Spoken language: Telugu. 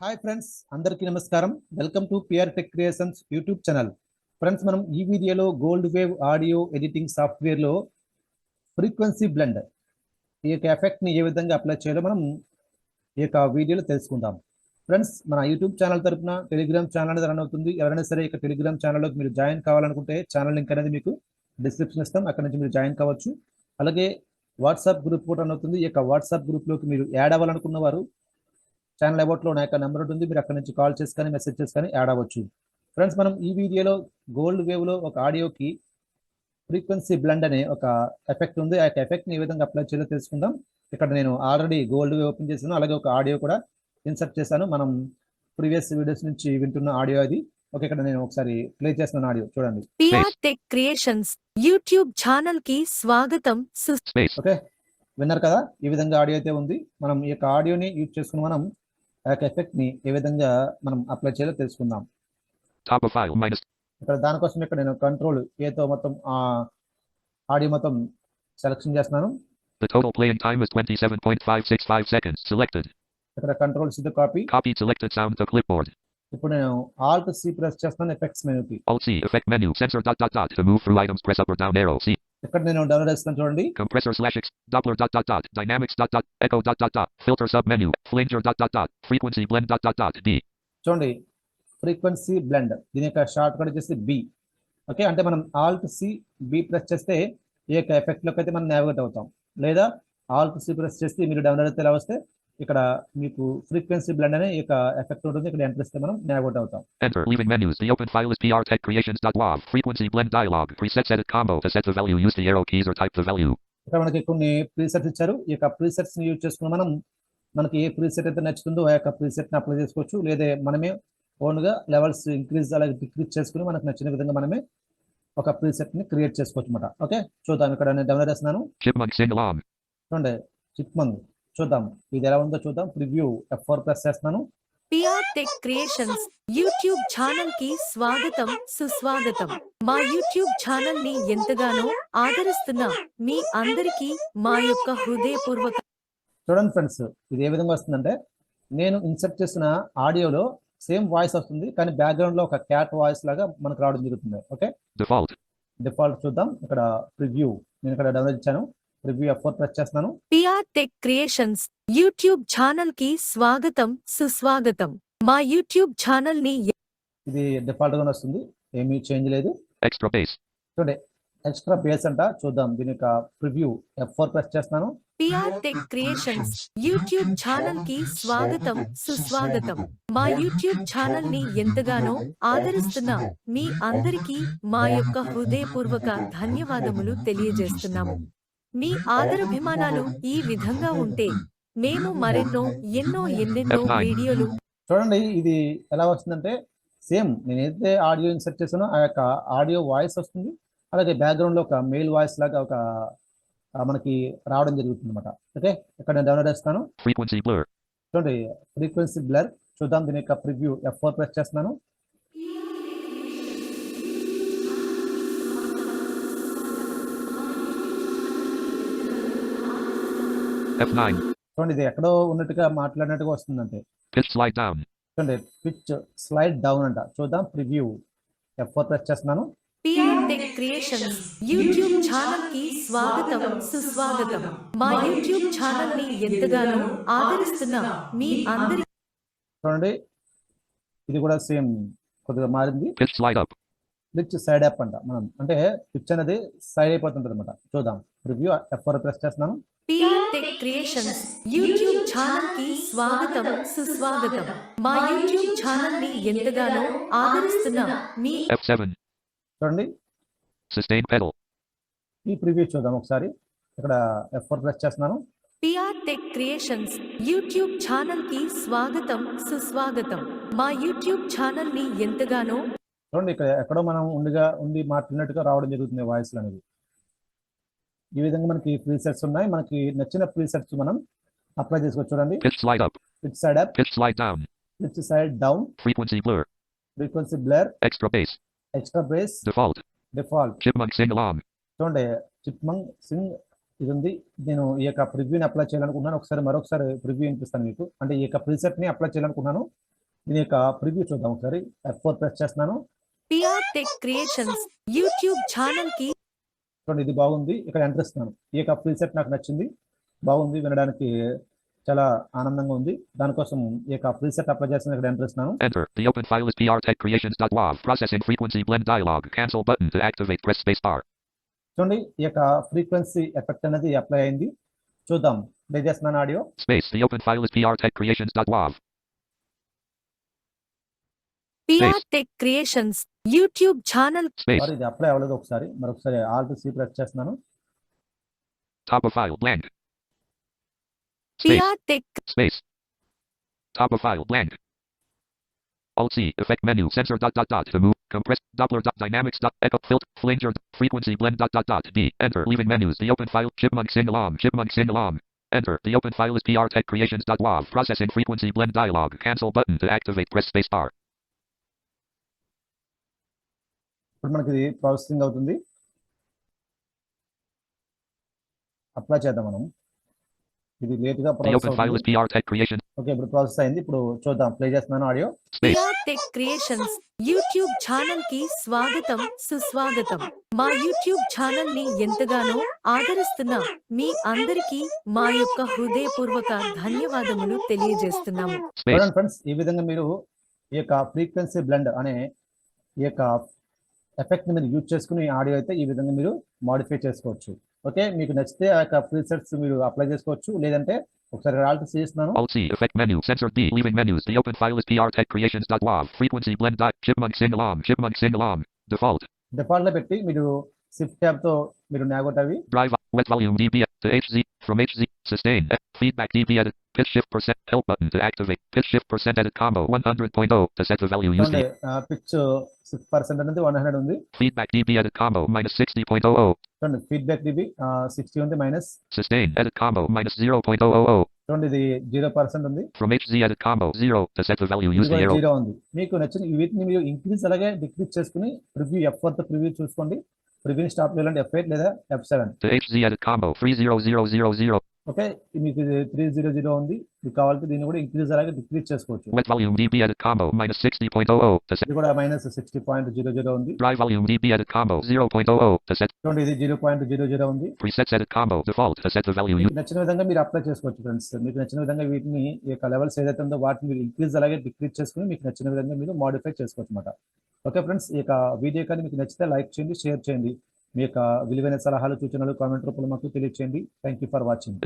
హాయ్ ఫ్రెండ్స్, అందరికీ నమస్కారం. Welcome to PR tech creations YouTube channel. Friends, మనం ఈ వీడియోలో గోల్డ్ వేవ్ ఆడియో ఎడిటింగ్ సాఫ్ట్వేర్లో ఫ్రీక్వెన్సీ బ్లెండ్ ఈ యొక్క ఎఫెక్ట్ని ఏ విధంగా అప్లై చేయాలో మనం ఈ యొక్క వీడియోలో తెలుసుకుందాం. ఫ్రెండ్స్, మన యూట్యూబ్ ఛానల్ తరపున టెలిగ్రామ్ ఛానల్ అనేది రన్ అవుతుంది. ఎవరైనా సరే ఇక టెలిగ్రామ్ ఛానల్లోకి మీరు జాయిన్ కావాలనుకుంటే ఛానల్ లింక్ అనేది మీకు డిస్క్రిప్షన్ ఇస్తాం, అక్కడ నుంచి మీరు జాయిన్ కావచ్చు. అలాగే వాట్సాప్ గ్రూప్ కూడా రన్ అవుతుంది. ఈ యొక్క వాట్సాప్ గ్రూప్లోకి మీరు యాడ్ అవ్వాలనుకున్న వారు ఛానల్ అబౌట్లో నా యొక్క నెంబర్ ఉంటుంది, మీరు అక్కడ నుంచి కాల్ చేసి కానీ మెసేజ్ చేసి కానీ యాడ్ అవ్వచ్చు. ఫ్రెండ్స్, మనం ఈ వీడియోలో గోల్డ్ వేవ్లో ఒక ఆడియోకి ఫ్రీక్వెన్సీ బ్లెండ్ అనే ఒక ఎఫెక్ట్ ఉంది. ఆ యొక్క ఎఫెక్ట్ని ఏ విధంగా అప్లై చేయాలో తెలుసుకుందాం. ఇక్కడ నేను ఆల్రెడీ గోల్డ్ వేవ్ ఓపెన్ చేశాను, అలాగే ఒక ఆడియో కూడా ఇన్సర్ట్ చేశాను. మనం ప్రీవియస్ వీడియోస్ నుంచి వింటున్న ఆడియో అది. ఓకే, ఇక్కడ నేను ఒకసారి ప్లే చేస్తున్నాను ఆడియో, చూడండి. PR tech creations YouTube channel కి స్వాగతం. ఓకే, విన్నారు కదా, ఈ విధంగా ఆడియో అయితే ఉంది. మనం ఈ యొక్క ఆడియోని యూజ్ చేసుకుని మనం ఆ యొక్క ఎఫెక్ట్ ని ఏ విధంగా మనం అప్లై చేయాలో తెలుసుకుందాం. ఇక్కడ దానికోసం ఇక్కడ నేను కంట్రోల్ ఏతో మొత్తం ఆడియో మొత్తం సెలెక్షన్ చేస్తున్నాను. The total playing time is 27.565 seconds. Selected. ఇక్కడ control C copy. Copy selected sound to clipboard. ఇప్పుడు నేను ఆల్ట్ సి ప్రెస్ చేస్తాను ఎఫెక్ట్స్ మెనూకి. Alt C effect menu sensor ... To move through items press up or down arrow. C. ఇక్కడ నేను డౌన్లోడ్ చేస్తాను, చూడండి. Compressor /X Doppler ... Dynamics ... Echo ... Filter sub menu flanger ... Frequency blend ... D. చూడండి, ఫ్రీక్వెన్సీ బ్లెండ్, దీని యొక్క షార్ట్ కట్ వచ్చేసి బి. ఓకే, అంటే మనం ఆల్ట్ సి బి ప్రెస్ చేస్తే ఈ యొక్క ఎఫెక్ట్ లోకి అయితే మనం నావిగేట్ అవుతాం, లేదా ఆల్ట్ సి ప్రెస్ చేస్తే మీరు డౌన్లోడ్ అయితే ఇలా వస్తే ఇక్కడ మీకు ఫ్రీక్వెన్సీ బ్లెండ్ అనే ఈ యొక్క ఎఫెక్ట్ ఉంటుంది. ఇక్కడ ఎంటర్ చేస్తే మనం నావిగేట్ అవుతాం. Enter leaving menus. The open file is prtechcreations.wav. Frequency blend dialog. Presets edit combo. To set the value, use the arrow keys or type the value. ఇక్కడ మనకి కొన్ని ప్రీసెట్స్ ఇచ్చారు. ఈ యొక్క ప్రీసెట్స్ ని యూజ్ చేసుకుని మనం మనకి ఏ ప్రీసెట్ అయితే నచ్చుతుందో ఆ యొక్క ప్రీసెట్ ని అప్లై చేసుకోవచ్చు, లేదా మనమే ఓన్ గా లెవెల్స్ ఇంక్రీజ్ అలాగే డిక్రీజ్ చేసుకుని మనకు నచ్చిన విధంగా మనమే ఒక ప్రీసెట్ ని క్రియేట్ చేసుకోవచ్చు అన్నమాట. ఓకే, చూద్దాం. ఇక్కడ నేను డౌన్లోడ్ చేస్తున్నాను. Chipmunk sing along. చూడండి, చిప్మంగ్, చూద్దాం ఇది ఎలా ఉందో చూద్దాం. ప్రివ్యూ F4 ప్రెస్ చేస్తున్నాను. PR tech creations YouTube channel కి స్వాగతం, సుస్వాగతం. మా యూట్యూబ్ ఛానల్ ని ఎంతగానో ఆదరిస్తున్న మీ అందరికీ మా యొక్క హృదయపూర్వక. చూడండి ఫ్రెండ్స్, ఇది ఏ విధంగా వస్తుందంటే నేను ఇన్సర్ట్ చేసిన ఆడియోలో సేమ్ వాయిస్ వస్తుంది, కానీ బ్యాక్గ్రౌండ్ లో ఒక క్యాట్ వాయిస్ లాగా మనకు రావడం జరుగుతుంది. ఓకే, డిఫాల్ట్ చూద్దాం. ఇక్కడ ప్రివ్యూ నేను ఇక్కడ డౌన్లోడ్ ఇచ్చాను. ప్రివ్యూ F4 ప్రెస్ చేస్తున్నాను. PR tech creations YouTube channel కి స్వాగతం, సుస్వాగతం. మా యూట్యూబ్ ఛానల్ ని ఇది డిఫాల్ట్ గా వస్తుంది, ఏమీ చేంజ్ లేదు. Extra bass. చూడండి, ఎక్స్ట్రా బేస్ అంట, చూద్దాం. దీని యొక్క ప్రివ్యూ F4 ప్రెస్ చేస్తున్నాను. PR tech creations YouTube channel కి స్వాగతం, సుస్వాగతం. మా యూట్యూబ్ ఛానల్ ని ఎంతగానో ఆదరిస్తున్న మీ అందరికీ మా యొక్క హృదయపూర్వక ధన్యవాదములు తెలియజేస్తున్నాము. మీ ఆదరాభిమానాలు ఈ విధంగా ఉంటే మేము మరెన్నో ఎన్నో వీడియోలు. చూడండి, ఇది ఎలా వస్తుందంటే సేమ్ నేనైతే ఆడియో ఇన్సర్ట్ చేసానో ఆ యొక్క ఆడియో వాయిస్ వస్తుంది, అలాగే బ్యాక్గ్రౌండ్ లో ఒక మెయిల్ వాయిస్ లాగా ఒక మనకి రావడం జరుగుతుంది అనమాట. ఓకే, ఇక్కడ నేను డౌన్లోడ్ చేస్తాను. చూడండి, ఫ్రీక్వెన్సీ బ్లర్, చూద్దాం. దీని యొక్క ప్రివ్యూ F4 ప్రెస్ చేస్తున్నాను. F9. చూడండి, ఇది ఎక్కడో ఉన్నట్టుగా మాట్లాడినట్టుగా వస్తుందంటే. Pitch slide down. చూడండి, పిచ్ స్లైడ్ డౌన్ అంట. చూద్దాం. ప్రివ్యూ F4 ప్రెస్ చేస్తున్నాను. PR tech creations YouTube channel కి స్వాగతం, సుస్వాగతం. మా యూట్యూబ్ ఛానల్ ని ఎంతగానో ఆదరిస్తున్న మీ అందరి. చూడండి, ఇది కూడా సేమ్ కొద్దిగా మారింది. Pitch slide up. Pitch side up అంట. మనం అంటే పిచ్ అనేది సైడ్ అయిపోతుంటది అనమాట. చూద్దాం. ప్రివ్యూ F4 ప్రెస్ చేస్తున్నాను. PR tech creations YouTube channel కి స్వాగతం, సుస్వాగతం. మా యూట్యూబ్ ఛానల్ ని ఎంతగానో ఆదరిస్తున్న మీ. F7. చూడండి, Sustain pedal. ఈ ప్రివ్యూ చూద్దాం ఒకసారి. ఇక్కడ F4 ప్రెస్ చేస్తున్నాను. PR tech creations YouTube channel కి స్వాగతం, సుస్వాగతం. మా యూట్యూబ్ ఛానల్ ని ఎంతగానో. చూడండి, ఇక్కడ ఎక్కడో మనం ఉండి మాట్లాడినట్టుగా రావడం జరుగుతుంది వాయిస్ అనేది. ఈ విధంగా మనకి ప్రీసెట్స్ ఉన్నాయి. మనకి నచ్చిన ప్రీసెట్స్ మనం అప్లై చేసుకోవచ్చు. చూడండి, Pitch slide up. Pitch side up, Pitch slide down. Pitch side down, Frequency blur. Frequency blur, Extra bass. Extra base, Default. Default. Chipmunk sing along. చూడండి, చిప్మంగ్ సింగ్ ఇది ఉంది. నేను ఈ యొక్క ప్రివ్యూని అప్లై చేయాలనుకున్నాను. మరొకసారి ప్రివ్యూ వినిపిస్తాను మీకు. అంటే ఈ యొక్క ప్రీసెట్ని అప్లై చేయాలనుకున్నాను. దీని యొక్క ప్రివ్యూ చూద్దాం ఒకసారి. F4 ప్రెస్ చేస్తున్నాను. PR Tech Creations YouTube channel కి చూడండి, ఇది బాగుంది. ఇక్కడ ఎంటర్ ఇస్తున్నాను. ఈ యొక్క ప్రీసెట్ నాకు నచ్చింది, బాగుంది, వినడానికి చాలా ఆనందంగా ఉంది. దానికోసం ఈ యొక్క ప్రీసెట్ అప్లై చేస్తాను. ఇక్కడ ఎంటర్ ఇస్తున్నాను. Enter. The open file is prtechcreations.wav. Processing frequency blend dialog. Cancel button to activate. Press space bar. చూడండి, ఈ యొక్క ఫ్రీక్వెన్సీ ఎఫెక్ట్ అనేది అప్లై అయింది. చూద్దాం. ప్లే చేస్తున్నాను audio. Space. The open file is prtechcreations.wav. PR Tech Creations YouTube channel Space. Sorry, ఇది అప్లై అవ్వలేదు. మరొకసారి Alt C ప్రెస్ చేస్తున్నాను. Top of file blank. Space. PR Tech Space. Top of file blank. Alt C. Effect menu. Sensor dot dot dot. To move. Compress. Doppler dot dynamics dot echo filter. Flanger. Frequency blend dot dot dot. D. Enter. Leaving menus. The open file. Chipmunk sing along. Chipmunk sing along. Enter. The open file is prtechcreations.wav. Processing frequency blend dialog. Cancel button to activate. Press space bar. ఇప్పుడు మనకి ఇది ప్రాసెసింగ్ అవుతుంది. అప్లై చేద్దాం మనం. ఇది లేట్గా The open file is process prtechcreations. Okay, ఇప్పుడు ప్రాసెస్ అయింది. ఇప్పుడు చూద్దాం. ప్లే చేస్తున్నాను audio. Space. PR Tech Creations YouTube channel కి స్వాగతం, సుస్వాగతం. మా యూట్యూబ్ ఛానల్ ని ఎంతగానో ఆదరిస్తున్న మీ అందరికీ మా యొక్క హృదయపూర్వక ధన్యవాదములు తెలియజేస్తున్నాము. Space. చూడండి ఫ్రెండ్స్, ఈ విధంగా మీరు ఈ యొక్క ఫ్రీక్వెన్సీ బ్లెండ్ అనే ఈ యొక్క ఎఫెక్ట్ ని మీరు యూజ్ చేసుకుని ఆడియో అయితే ఈ విధంగా మీరు మాడిఫై చేసుకోవచ్చు. ఓకే, మీకు నచ్చితే ఆ యొక్క ప్రీసెట్స్ మీరు అప్లై చేసుకోవచ్చు. లేదంటే ఒకసారి Alt C చేస్తున్నాను. Alt C. Effect menu. Sensor D. Leaving menus. The open file is prtechcreations.wav. Frequency blend dot. Chipmunk sing along. Chipmunk sing along. Default. Default లో పెట్టి మీరు Shift tab తో మీరు నాగోట్ అవి Drive. Wet volume dB. To HZ. From HZ. Sustain. Feedback dB edit. Pitch shift percent. Help button to activate. Pitch shift percent edit combo 100.0 to set the value used. Pitch 6% అనేది 100 ఉంది. Feedback dB edit combo minus 60.00. చూడండి, ఫీడ్బ్యాక్ dB 60 ఉంది, minus. Sustain edit combo minus 0.000. చూడండి, ఇది 0% ఉంది. From HZ edit combo 0 to set the value used. Arrow. 0 ఉంది. మీకు నచ్చిన వీటిని మీరు ఇంక్రీజ్ అలాగే డిక్రీజ్ చేసుకుని ప్రివ్యూ F4 తో ప్రివ్యూ చూసుకోండి. ప్రివ్యూని స్టాప్ చేయాలంటే F8 లేదా F7. To HZ edit combo 30000. Okay, మీకు ఇది 300 ఉంది. మీకు కావాలంటే దీన్ని కూడా ఇంక్రీజ్ అలాగే డిక్రీజ్ చేసుకోవచ్చు. Wet volume dB edit combo minus 60.00 to set. ఇది కూడా మైనస్ 60.00 ఉంది. Dry volume dB edit combo 0.00 to set. చూడండి, ఇది 0.00 ఉంది. Presets edit combo default to set the value మీకు used. నచ్చిన విధంగా మీరు అప్లై చేసుకోవచ్చు ఫ్రెండ్స్. మీకు నచ్చిన విధంగా వీటిని ఈ యొక్క లెవెల్స్ ఏదైతే ఉందో వాటిని మీరు ఇంక్రీజ్ అలాగే డిక్రీజ్ చేసుకుని మీకు నచ్చిన విధంగా మీరు మాడిఫై చేసుకోవచ్చు అన్నమాట. ఓకే ఫ్రెండ్స్, ఈ యొక్క వీడియో కానీ మీకు నచ్చితే లైక్ చేయండి, షేర్ చేయండి. మీ యొక్క విలువైన సలహాలు, సూచనలు కామెంట్ రూపంలో మాకు తెలియజేయండి. Thank you for watching.